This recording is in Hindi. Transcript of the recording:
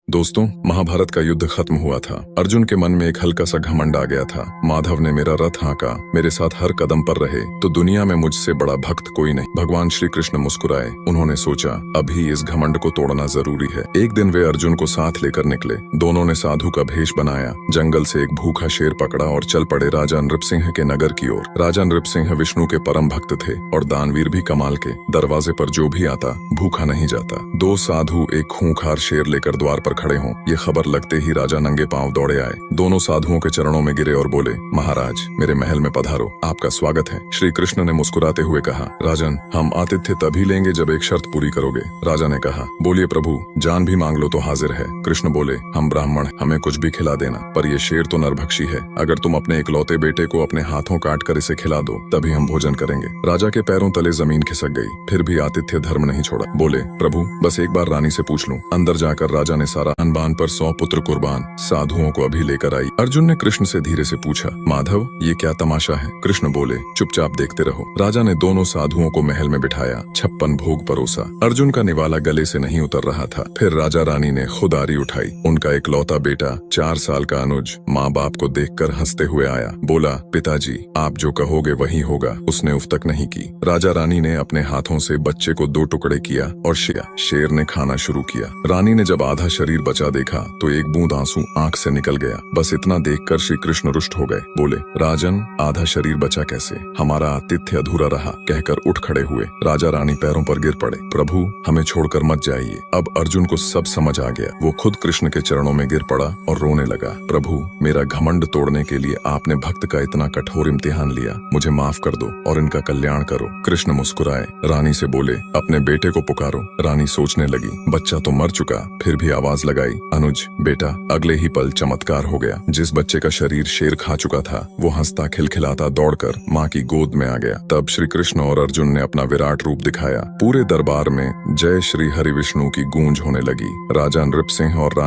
दोस्तों, महाभारत का युद्ध खत्म हुआ था। अर्जुन के मन में एक हल्का सा घमंड आ गया था। माधव ने मेरा रथ हाँका, मेरे साथ हर कदम पर रहे तो दुनिया में मुझसे बड़ा भक्त कोई नहीं। भगवान श्री कृष्ण मुस्कुराए। उन्होंने सोचा, अभी इस घमंड को तोड़ना जरूरी है। एक दिन वे अर्जुन को साथ लेकर निकले। दोनों ने साधु का भेष बनाया, जंगल से एक भूखा शेर पकड़ा और चल पड़े राजा नृपसिंह के नगर की ओर। राजा नृपसिंह विष्णु के परम भक्त थे और दानवीर भी कमाल के। दरवाजे पर जो भी आता भूखा नहीं जाता। दो साधु एक खूंखार शेर लेकर द्वार पर खड़े हों, ये खबर लगते ही राजा नंगे पांव दौड़े आए। दोनों साधुओं के चरणों में गिरे और बोले, महाराज, मेरे महल में पधारो, आपका स्वागत है। श्री कृष्ण ने मुस्कुराते हुए कहा, राजन, हम आतिथ्य तभी लेंगे जब एक शर्त पूरी करोगे। राजा ने कहा, बोलिए प्रभु, जान भी मांग लो तो हाजिर है। कृष्ण बोले, हम ब्राह्मण, हमें कुछ भी खिला देना, पर ये शेर तो नरभक्षी है। अगर तुम अपने इकलौते बेटे को अपने हाथों काट कर इसे खिला दो तभी हम भोजन करेंगे। राजा के पैरों तले जमीन खिसक गई, फिर भी आतिथ्य धर्म नहीं छोड़ा। बोले, प्रभु, बस एक बार रानी से पूछ लूं। अंदर जाकर राजा ने सारा अनबान पर 100 पुत्र कुर्बान साधुओं को अभी लेकर आई। अर्जुन ने कृष्ण से धीरे से पूछा, माधव, ये क्या तमाशा है? कृष्ण बोले, चुपचाप देखते रहो। राजा ने दोनों साधुओं को महल में बिठाया, 56 भोग परोसा। अर्जुन का निवाला गले से नहीं उतर रहा था। फिर राजा रानी ने खुद आरी उठाई। उनका इकलौता बेटा, 4 साल का अनुज, माँ बाप को देखकर हंसते हुए आया। बोला, पिताजी, आप जो कहोगे वही होगा। उसने उफ तक नहीं की। राजा रानी ने अपने हाथों से बच्चे को 2 टुकड़े किया और शेर ने खाना शुरू किया। रानी ने जब आधा शरीर बचा देखा तो एक बूंद आंसू आंख से निकल गया। बस इतना देखकर श्री कृष्ण रुष्ट हो गए। बोले, राजन, आधा शरीर बचा कैसे? हमारा आतिथ्य अधूरा रहा। कहकर उठ खड़े हुए। राजा रानी पैरों पर गिर पड़े। प्रभु, हमें छोड़कर मत जाइए। अब अर्जुन को सब समझ आ गया। वो खुद कृष्ण के चरणों में गिर पड़ा और रोने लगा। प्रभु, मेरा घमंड तोड़ने के लिए आपने भक्त का इतना कठोर इम्तिहान लिया। मुझे माफ कर दो और इनका कल्याण करो। कृष्ण मुस्कुराए। रानी से बोले, अपने बेटे को पुकारो। रानी सोचने लगी, बच्चा तो मर चुका, फिर भी आवाज लगाई, अनुज बेटा। अगले ही पल चमत्कार हो गया। जिस बच्चे का शरीर शेर खा चुका था वो हंसता खिलखिलाता दौड़कर माँ की गोद में आ गया। तब श्री कृष्ण और अर्जुन ने अपना विराट रूप दिखाया। पूरे दरबार में जय श्री हरि विष्णु की गूंज होने लगी। राजा नृपसिंह और रानी